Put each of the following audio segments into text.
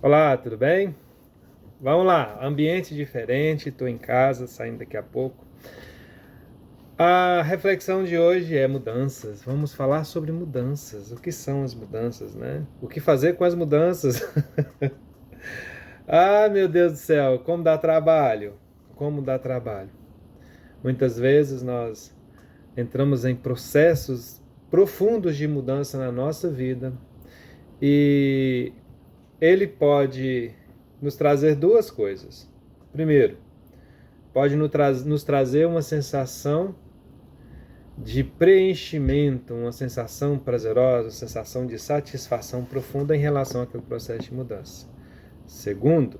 Olá, tudo bem? Vamos lá, ambiente diferente, estou em casa, saindo daqui a pouco. A reflexão de hoje é mudanças. Vamos falar sobre mudanças. O que são as mudanças, né? O que fazer com as mudanças? Ah, meu Deus do céu, como dá trabalho? Como dá trabalho? Muitas vezes nós entramos em processos profundos de mudança na nossa vida e ele pode nos trazer duas coisas. Primeiro, pode nos trazer uma sensação de preenchimento, uma sensação prazerosa, uma sensação de satisfação profunda em relação àquele processo de mudança. Segundo,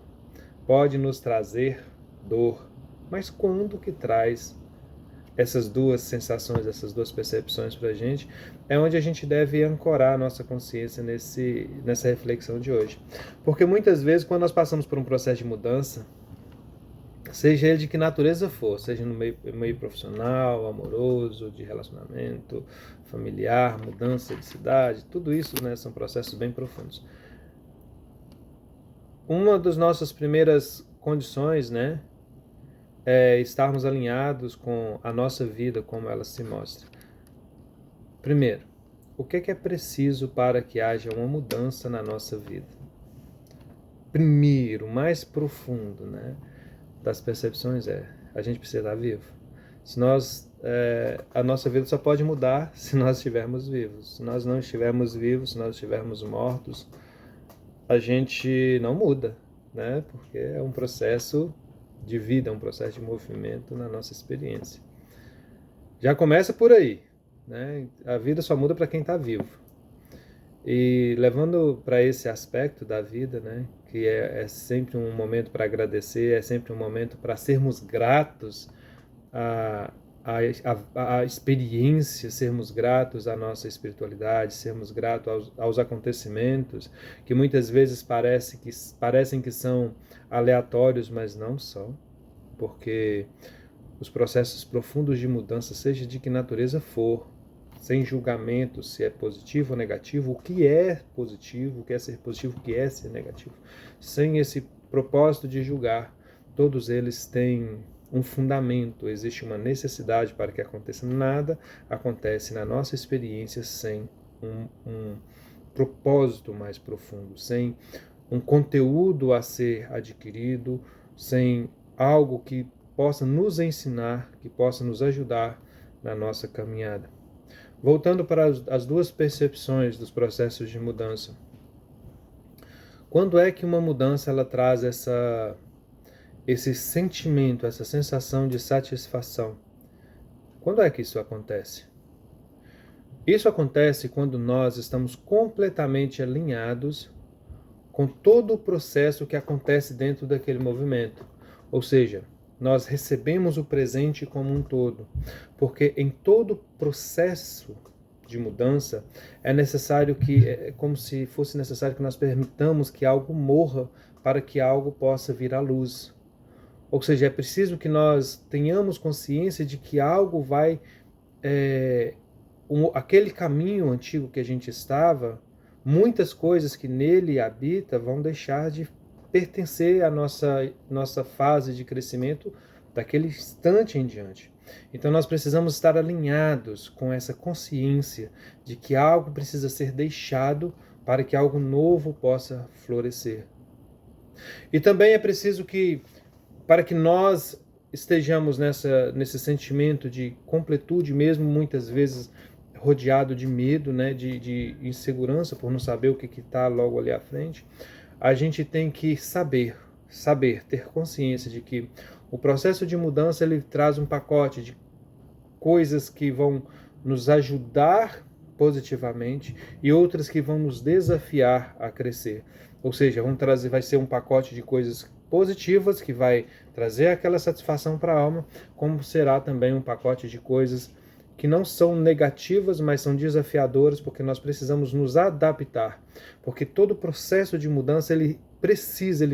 pode nos trazer dor. Mas quando que traz essas duas sensações, essas duas percepções para a gente, é onde a gente deve ancorar a nossa consciência nessa reflexão de hoje. Porque muitas vezes, quando nós passamos por um processo de mudança, seja ele de que natureza for, seja no meio profissional, amoroso, de relacionamento, familiar, mudança de cidade, tudo isso, né, são processos bem profundos. Uma das nossas primeiras condições, né, é estarmos alinhados com a nossa vida, como ela se mostra. Primeiro, o que é preciso para que haja uma mudança na nossa vida? Primeiro, mais profundo, né, das percepções é: a gente precisa estar vivo. Se nós, a nossa vida só pode mudar se nós estivermos vivos. Se nós não estivermos vivos, se nós estivermos mortos, a gente não muda, né? Porque é um processo de vida, é um processo de movimento na nossa experiência. Já começa por aí, né? A vida só muda para quem está vivo. E levando para esse aspecto da vida, né, que é sempre um momento para agradecer, é sempre um momento para sermos gratos à, à experiência, sermos gratos à nossa espiritualidade, sermos gratos aos acontecimentos, que muitas vezes parecem que são aleatórios, mas não são, porque os processos profundos de mudança, seja de que natureza for, sem julgamento se é positivo ou negativo, o que é positivo, o que é ser positivo, o que é ser negativo, sem esse propósito de julgar, todos eles têm um fundamento, existe uma necessidade para que aconteça. Nada acontece na nossa experiência sem um propósito mais profundo, sem um conteúdo a ser adquirido, sem algo que possa nos ensinar, que possa nos ajudar na nossa caminhada. Voltando para as duas percepções dos processos de mudança. Quando é que uma mudança ela traz esse sentimento, essa sensação de satisfação? Quando é que isso acontece? Isso acontece quando nós estamos completamente alinhados com todo o processo que acontece dentro daquele movimento. Ou seja, nós recebemos o presente como um todo, porque em todo processo de mudança é necessário que, é como se fosse necessário que nós permitamos que algo morra para que algo possa vir à luz. Ou seja, é preciso que nós tenhamos consciência de que algo vai, aquele caminho antigo que a gente estava, muitas coisas que nele habita vão deixar de pertencer à nossa fase de crescimento daquele instante em diante. Então nós precisamos estar alinhados com essa consciência de que algo precisa ser deixado para que algo novo possa florescer. E também é preciso que, para que nós estejamos nesse sentimento de completude, mesmo muitas vezes rodeado de medo, né, de insegurança por não saber o que está logo ali à frente, a gente tem que saber, ter consciência de que o processo de mudança ele traz um pacote de coisas que vão nos ajudar positivamente e outras que vão nos desafiar a crescer. Ou seja, vai ser um pacote de coisas positivas que vai trazer aquela satisfação para a alma, como será também um pacote de coisas que não são negativas, mas são desafiadoras, porque nós precisamos nos adaptar. Porque todo processo de mudança, ele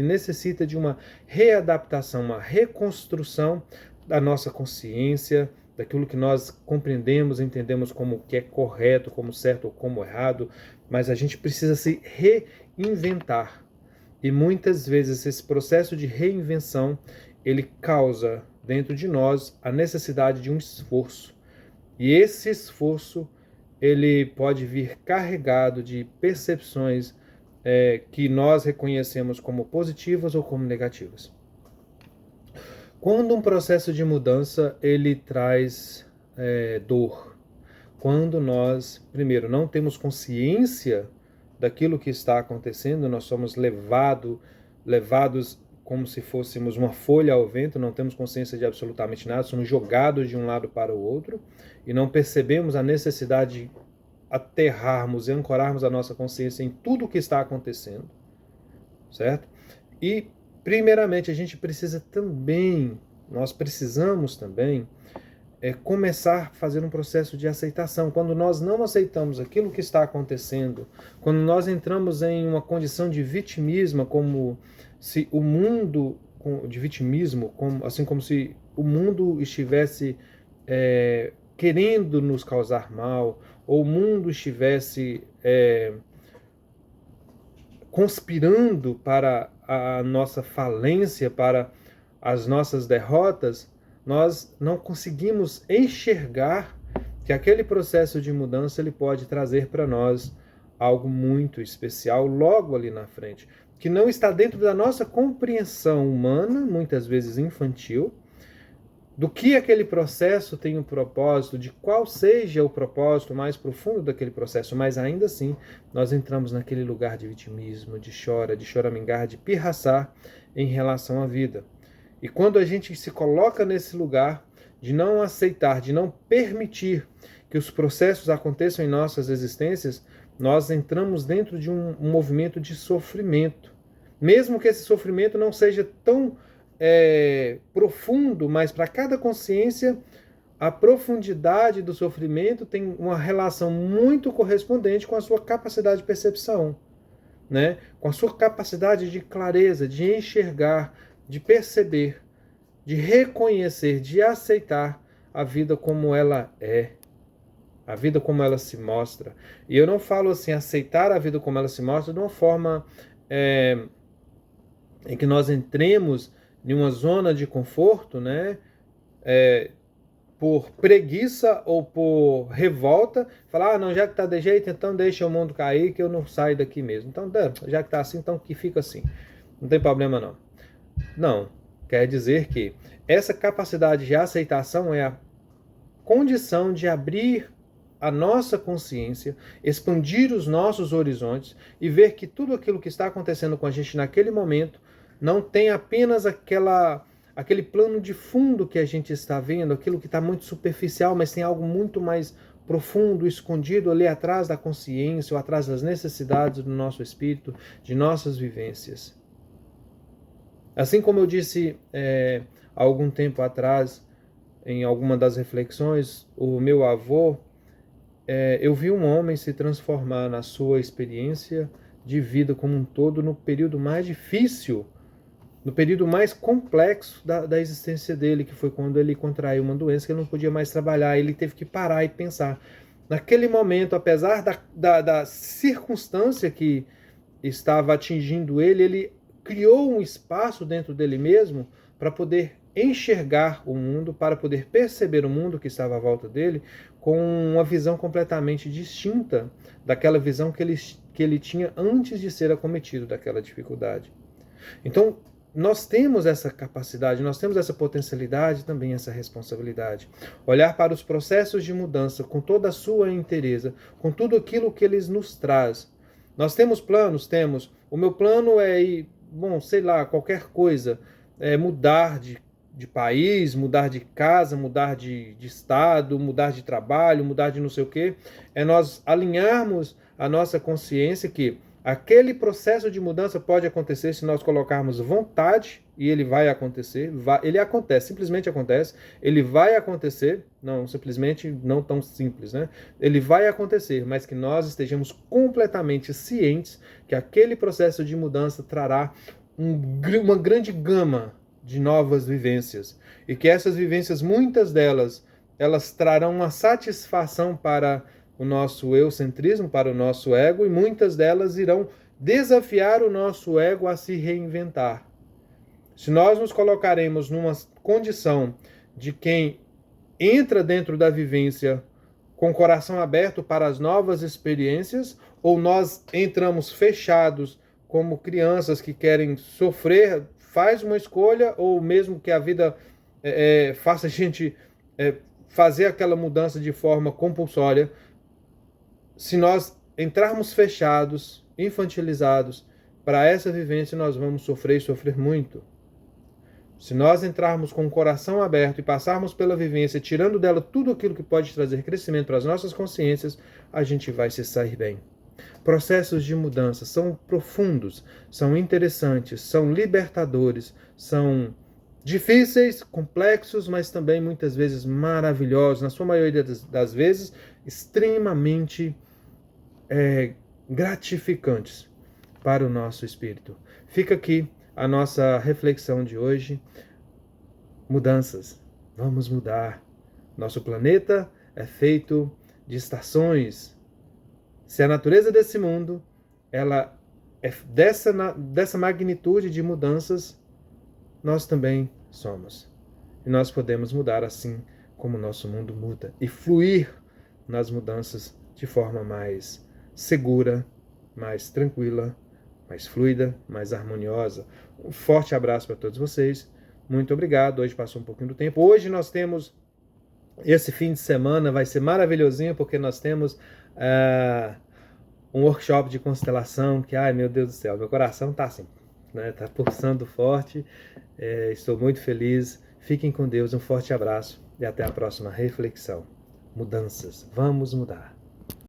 necessita de uma readaptação, uma reconstrução da nossa consciência, daquilo que nós compreendemos, entendemos como que é correto, como certo ou como errado, mas a gente precisa se reinventar. E muitas vezes esse processo de reinvenção, ele causa dentro de nós a necessidade de um esforço. E esse esforço, ele pode vir carregado de percepções que nós reconhecemos como positivas ou como negativas. Quando um processo de mudança, ele traz dor, quando nós, primeiro, não temos consciência daquilo que está acontecendo, nós somos levados como se fôssemos uma folha ao vento, não temos consciência de absolutamente nada, somos jogados de um lado para o outro e não percebemos a necessidade de aterrarmos e ancorarmos a nossa consciência em tudo o que está acontecendo, certo? E, primeiramente, nós precisamos também começar a fazer um processo de aceitação. Quando nós não aceitamos aquilo que está acontecendo, quando nós entramos em uma condição de vitimismo, como se o mundo, assim como se o mundo estivesse querendo nos causar mal, ou o mundo estivesse conspirando para a nossa falência, para as nossas derrotas, nós não conseguimos enxergar que aquele processo de mudança ele pode trazer para nós algo muito especial logo ali na frente, que não está dentro da nossa compreensão humana, muitas vezes infantil, do que aquele processo tem um propósito, de qual seja o propósito mais profundo daquele processo, mas ainda assim nós entramos naquele lugar de vitimismo, de choramingar, de pirraçar em relação à vida. E quando a gente se coloca nesse lugar de não aceitar, de não permitir que os processos aconteçam em nossas existências, nós entramos dentro de um movimento de sofrimento. Mesmo que esse sofrimento não seja tão profundo, mas para cada consciência, a profundidade do sofrimento tem uma relação muito correspondente com a sua capacidade de percepção, né? Com a sua capacidade de clareza, de enxergar, de perceber, de reconhecer, de aceitar a vida como ela é, a vida como ela se mostra. E eu não falo assim, aceitar a vida como ela se mostra de uma forma em que nós entremos em uma zona de conforto, né? Por preguiça ou por revolta, falar, não, já que está de jeito, então deixa o mundo cair que eu não saio daqui mesmo. Então, já que está assim, então que fica assim. Não tem problema não. Não, quer dizer que essa capacidade de aceitação é a condição de abrir a nossa consciência, expandir os nossos horizontes e ver que tudo aquilo que está acontecendo com a gente naquele momento não tem apenas aquele plano de fundo que a gente está vendo, aquilo que está muito superficial, mas tem algo muito mais profundo, escondido ali atrás da consciência ou atrás das necessidades do nosso espírito, de nossas vivências. Assim como eu disse há algum tempo atrás, em alguma das reflexões, o meu avô, eu vi um homem se transformar na sua experiência de vida como um todo no período mais difícil, no período mais complexo da existência dele, que foi quando ele contraiu uma doença que ele não podia mais trabalhar. Ele teve que parar e pensar. Naquele momento, apesar da circunstância que estava atingindo ele, ele criou um espaço dentro dele mesmo para poder enxergar o mundo, para poder perceber o mundo que estava à volta dele com uma visão completamente distinta daquela visão que ele tinha antes de ser acometido daquela dificuldade. Então, nós temos essa capacidade, nós temos essa potencialidade, também essa responsabilidade. Olhar para os processos de mudança com toda a sua inteireza, com tudo aquilo que eles nos traz. Nós temos planos? Temos. O meu plano é ir, qualquer coisa, mudar de país, mudar de casa, mudar de estado, mudar de trabalho, mudar de não sei o quê. É nós alinharmos a nossa consciência que aquele processo de mudança pode acontecer se nós colocarmos vontade, e ele vai acontecer, ele acontece, simplesmente acontece, ele vai acontecer, não simplesmente, não tão simples, né? Ele vai acontecer, mas que nós estejamos completamente cientes que aquele processo de mudança trará uma grande gama de novas vivências, e que essas vivências, muitas delas, elas trarão uma satisfação para o nosso eucentrismo, para o nosso ego, e muitas delas irão desafiar o nosso ego a se reinventar. Se nós nos colocaremos numa condição de quem entra dentro da vivência com o coração aberto para as novas experiências, ou nós entramos fechados como crianças que querem sofrer, faz uma escolha, ou mesmo que a vida faça a gente fazer aquela mudança de forma compulsória. Se nós entrarmos fechados, infantilizados, para essa vivência nós vamos sofrer e sofrer muito. Se nós entrarmos com o coração aberto e passarmos pela vivência, tirando dela tudo aquilo que pode trazer crescimento para as nossas consciências, a gente vai se sair bem. Processos de mudança são profundos, são interessantes, são libertadores, são difíceis, complexos, mas também muitas vezes maravilhosos, na sua maioria das vezes, extremamente gratificantes para o nosso espírito. Fica aqui a nossa reflexão de hoje. Mudanças. Vamos mudar. Nosso planeta é feito de estações. Se a natureza desse mundo ela é dessa magnitude de mudanças, nós também somos. E nós podemos mudar assim como o nosso mundo muda e fluir nas mudanças de forma mais segura, mais tranquila, mais fluida, mais harmoniosa. Um forte abraço para todos vocês. Muito obrigado. Hoje passou um pouquinho do tempo. Hoje nós temos, esse fim de semana vai ser maravilhosinho, porque nós temos um workshop de constelação que, ai meu Deus do céu, meu coração está assim, né? Tá pulsando forte. Estou muito feliz. Fiquem com Deus. Um forte abraço e até a próxima reflexão. Mudanças. Vamos mudar.